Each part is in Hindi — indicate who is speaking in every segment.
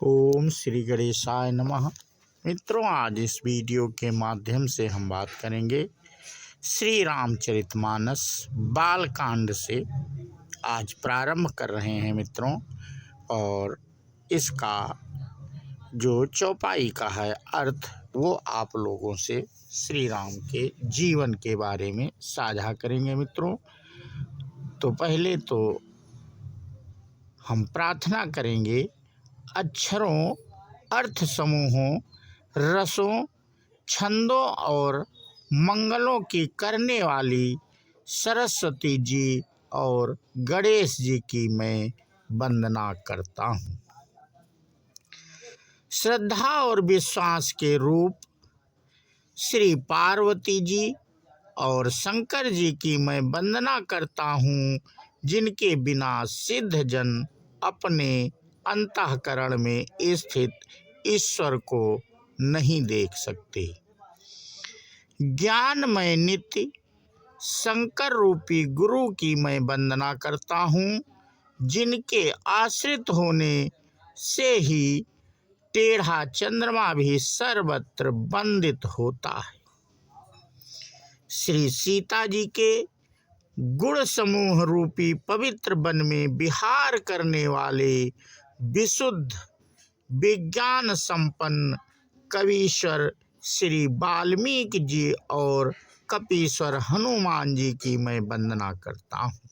Speaker 1: ओम श्री गणेशाय नमः। मित्रों, आज इस वीडियो के माध्यम से हम बात करेंगे श्री रामचरितमानस बालकांड से। आज प्रारंभ कर रहे हैं मित्रों, और इसका जो चौपाई का है अर्थ वो आप लोगों से श्री राम के जीवन के बारे में साझा करेंगे मित्रों। तो पहले तो हम प्रार्थना करेंगे अक्षरों, अर्थ समूहों, रसों, छंदों और मंगलों की करने वाली सरस्वती जी और गणेश जी की मैं वंदना करता हूँ। श्रद्धा और विश्वास के रूप श्री पार्वती जी और शंकर जी की मैं वंदना करता हूँ, जिनके बिना सिद्ध जन अपने अंतःकरण में स्थित ईश्वर को नहीं देख सकते। ज्ञानमय नित्य शंकर रूपी गुरु की मैं वंदना करता हूँ, जिनके आश्रित होने से ही टेढ़ा चंद्रमा भी सर्वत्र वंदित होता है। श्री सीता जी के गुण समूह रूपी पवित्र वन में विहार करने वाले विशुद्ध विज्ञान संपन्न कवीश्वर श्री वाल्मीकि जी और कपीश्वर हनुमान जी की मैं वंदना करता हूँ।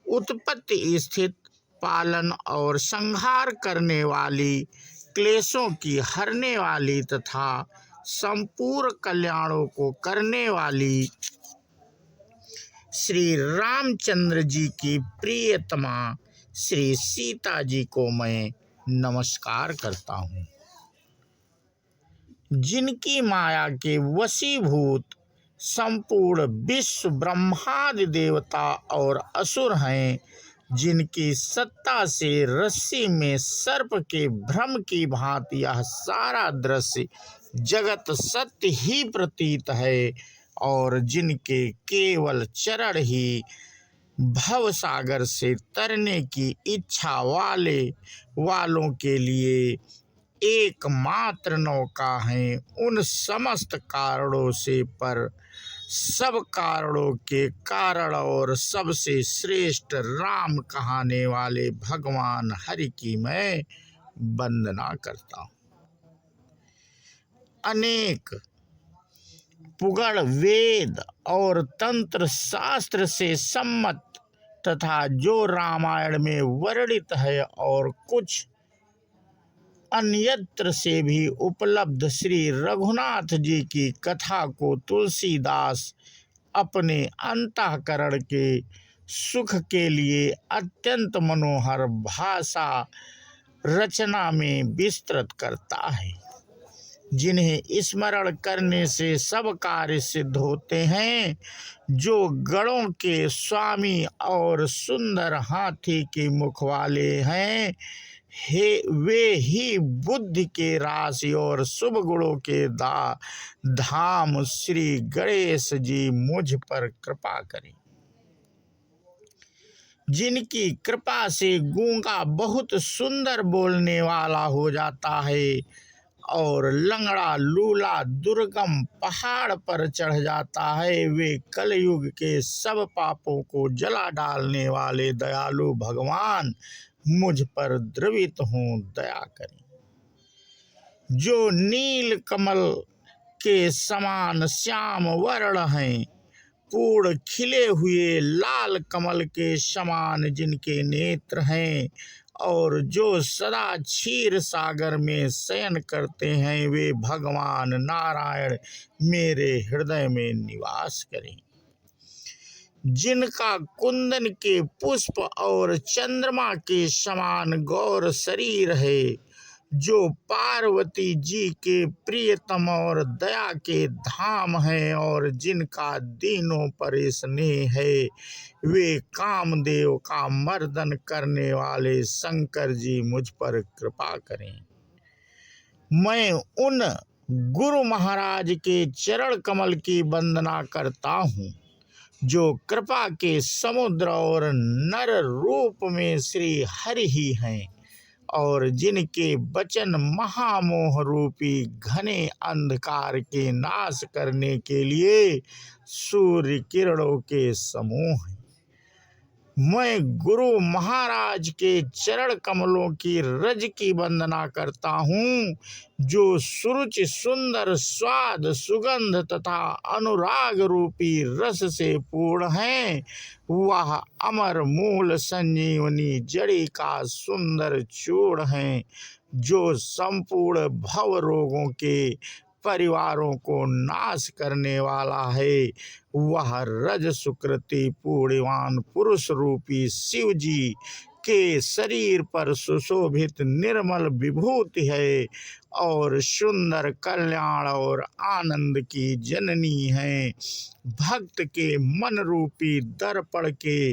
Speaker 1: उत्पत्ति, स्थित, पालन और संहार करने वाली, क्लेशों की हरने वाली तथा संपूर्ण कल्याणों को करने वाली श्री रामचंद्र जी की प्रियतमा श्री सीता जी को मैं नमस्कार करता हूँ, जिनकी माया के वशीभूत संपूर्ण विश्व ब्रह्मादि देवता और असुर हैं, जिनकी सत्ता से रस्सी में सर्प के भ्रम की भांति यह सारा दृश्य जगत सत्य ही प्रतीत है, और जिनके केवल चरण ही भव सागर से तरने की इच्छा वालों के लिए एकमात्र नौका है। उन समस्त कारणों से पर सब कारणों के कारण और सबसे श्रेष्ठ राम कहाने वाले भगवान हरि की मैं वंदना करता हूँ। अनेक पुगड़ वेद और तंत्र शास्त्र से सम्मत तथा जो रामायण में वर्णित है और कुछ अन्यत्र से भी उपलब्ध श्री रघुनाथ जी की कथा को तुलसीदास अपने अंतःकरण के सुख के लिए अत्यंत मनोहर भाषा रचना में विस्तृत करता है, जिन्हें स्मरण करने से सब कार्य सिद्ध होते हैं। जो गणों के स्वामी और सुंदर हाथी के मुख वाले हैं, वे ही बुद्धि के राशि और शुभ गुणों के धाम श्री गणेश जी मुझ पर कृपा करें, जिनकी कृपा से गूंगा बहुत सुंदर बोलने वाला हो जाता है और लंगड़ा लूला दुर्गम पहाड़ पर चढ़ जाता है। वे कलयुग के सब पापों को जला डालने वाले दयालु भगवान मुझ पर द्रवित हों, दया करें। जो नील कमल के समान श्याम वर्ण हैं, पूर्ण खिले हुए लाल कमल के समान जिनके नेत्र हैं, और जो सदा क्षीर सागर में शयन करते हैं, वे भगवान नारायण मेरे हृदय में निवास करें। जिनका कुंदन के पुष्प और चंद्रमा के समान गौर शरीर है, जो पार्वती जी के प्रियतम और दया के धाम हैं, और जिनका दीनों पर स्नेह है, वे कामदेव का मर्दन करने वाले शंकर जी मुझ पर कृपा करें। मैं उन गुरु महाराज के चरण कमल की वंदना करता हूँ, जो कृपा के समुद्र और नर रूप में श्री हरि ही हैं, और जिनके वचन महामोह रूपी घने अंधकार के नाश करने के लिए सूर्य किरणों के समूह हैं। मैं गुरु महाराज के चरण कमलों की रज की वंदना करता हूँ, जो सुरुचि सुंदर स्वाद सुगंध तथा अनुराग रूपी रस से पूर्ण है। वह अमर मूल संजीवनी जड़ी का सुंदर चूर्ण है, जो संपूर्ण भव रोगों के परिवारों को नाश करने वाला है। वह रज सुकृति पूर्णवान पुरुष रूपी शिव जी के शरीर पर सुशोभित निर्मल विभूति है और सुंदर कल्याण और आनंद की जननी है। भक्त के मन रूपी दर्पण के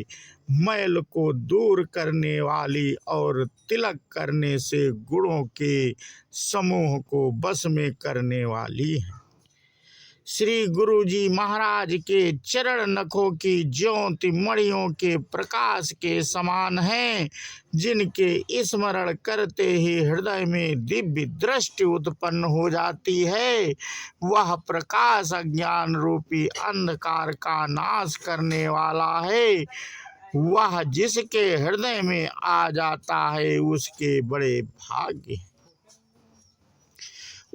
Speaker 1: मैल को दूर करने वाली और तिलक करने से गुणों के समूह को बस में करने वाली है। श्री गुरु जी महाराज के चरण नखों की ज्योति मणियों के प्रकाश के समान है, जिनके स्मरण करते ही हृदय में दिव्य दृष्टि उत्पन्न हो जाती है। वह प्रकाश अज्ञान रूपी अंधकार का नाश करने वाला है। वह जिसके हृदय में आ जाता है उसके बड़े भाग्य।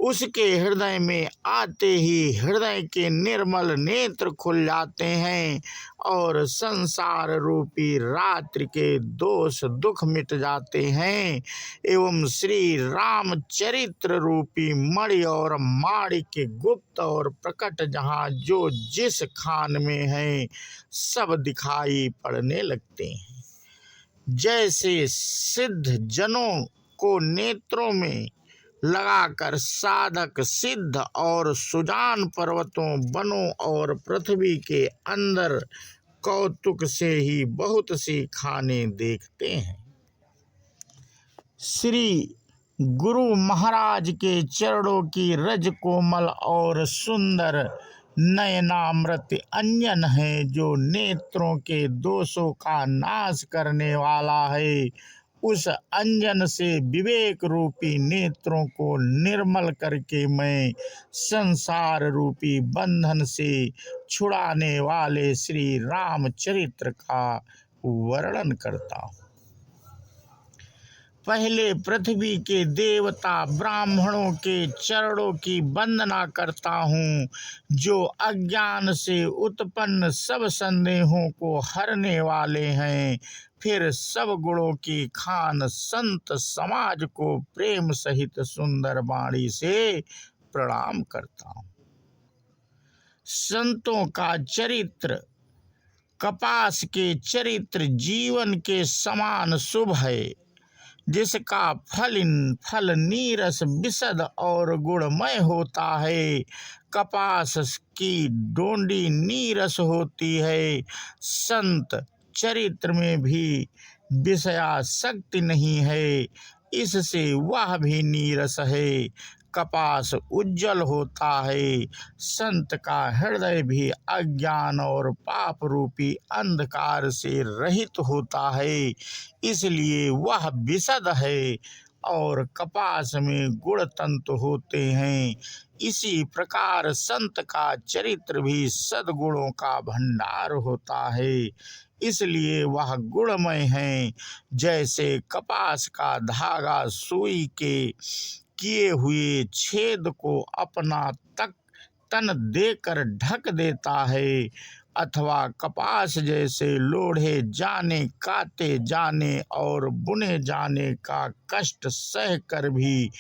Speaker 1: उसके हृदय में आते ही हृदय के निर्मल नेत्र खुल जाते हैं और संसार रूपी रात्रि के दोष दुख मिट जाते हैं एवं श्री रामचरित्र रूपी मणि और माणिक्य गुप्त और प्रकट जहाँ जो जिस खान में है सब दिखाई पड़ने लगते हैं। जैसे सिद्ध जनों को नेत्रों में लगाकर साधक सिद्ध और सुजान पर्वतों वनों और पृथ्वी के अंदर कौतुक से ही बहुत सी खाने देखते हैं। श्री गुरु महाराज के चरणों की रज कोमल और सुंदर नयनामृत अंजन है, जो नेत्रों के दोषों का नाश करने वाला है। उस अंजन से विवेक रूपी नेत्रों को निर्मल करके मैं संसार रूपी बंधन से छुड़ाने वाले श्री रामचरित्र का वर्णन करता हूँ। पहले पृथ्वी के देवता ब्राह्मणों के चरणों की वंदना करता हूँ, जो अज्ञान से उत्पन्न सब संदेहों को हरने वाले हैं। फिर सब गुणों की खान संत समाज को प्रेम सहित सुंदर वाणी से प्रणाम करता हूँ। संतों का चरित्र कपास के चरित्र जीवन के समान शुभ है, जिसका फल नीरस विशद और गुणमय होता है। कपास की डोंडी नीरस होती है। संत चरित्र में भी विषयासक्ति नहीं है, इससे वह भी नीरस है। कपास उज्जवल होता है। संत का हृदय भी अज्ञान और पाप रूपी अंधकार से रहित होता है, इसलिए वह विशद है और कपास में गुण तंतु होते हैं। इसी प्रकार संत का चरित्र भी सद्गुणों का भंडार होता है, इसलिए वह गुणमय है। जैसे कपास का धागा सुई के किए हुए छेद को अपना तन देकर ढक देता है, अथवा कपास जैसे लोढ़े जाने काटे जाने और बुने जाने का कष्ट सहकर भी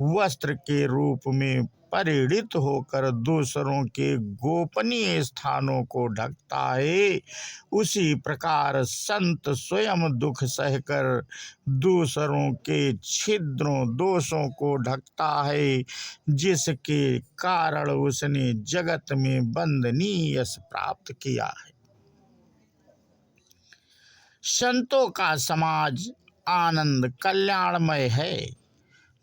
Speaker 1: वस्त्र के रूप में परिणित होकर दूसरों के गोपनीय स्थानों को ढकता है, उसी प्रकार संत स्वयं दुख सहकर दूसरों के छिद्रों दोषों को ढकता है, जिसके कारण उसने जगत में वंदनीय यश प्राप्त किया है। संतों का समाज आनंद कल्याणमय है,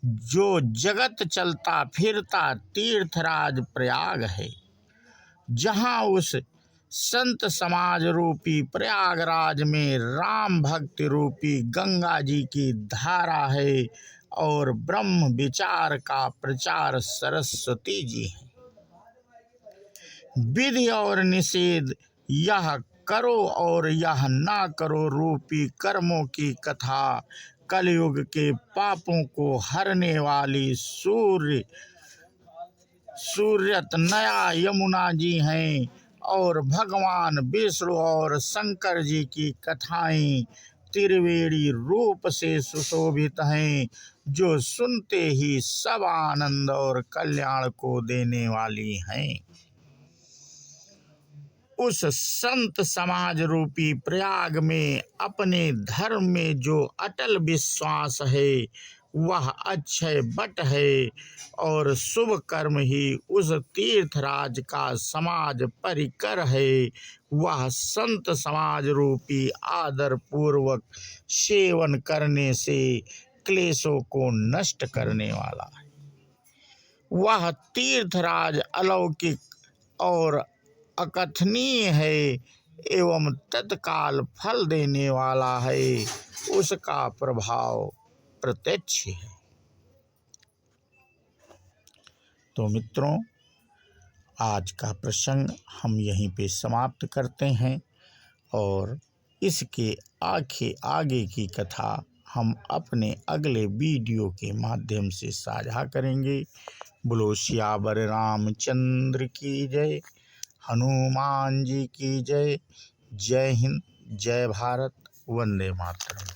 Speaker 1: जो जगत चलता फिरता तीर्थराज प्रयाग है, जहाँ उस संत समाज रूपी प्रयागराज में राम भक्ति रूपी गंगा जी की धारा है और ब्रह्म विचार का प्रचार सरस्वती जी है। विधि और निषेध, यह करो और यह ना करो रूपी कर्मों की कथा कलयुग के पापों को हरने वाली सूर्यत नया यमुना जी हैं और भगवान विष्णु और शंकर जी की कथाएं त्रिवेणी रूप से सुशोभित हैं, जो सुनते ही सब आनंद और कल्याण को देने वाली हैं। उस संत समाज रूपी प्रयाग में अपने धर्म में जो अटल विश्वास है वह अक्षय वट है और शुभ कर्म ही उस तीर्थराज का समाज परिकर है। वह संत समाज रूपी आदर पूर्वक सेवन करने से क्लेशों को नष्ट करने वाला है। वह तीर्थराज अलौकिक और अकथनीय है एवं तत्काल फल देने वाला है, उसका प्रभाव प्रत्यक्ष है। तो मित्रों, आज का प्रसंग हम यहीं पे समाप्त करते हैं और इसके आगे की कथा हम अपने अगले वीडियो के माध्यम से साझा करेंगे। बोलो सियावर रामचंद्र की जय, हनुमान जी की जय। जय हिंद, जय भारत, वंदे मातरम।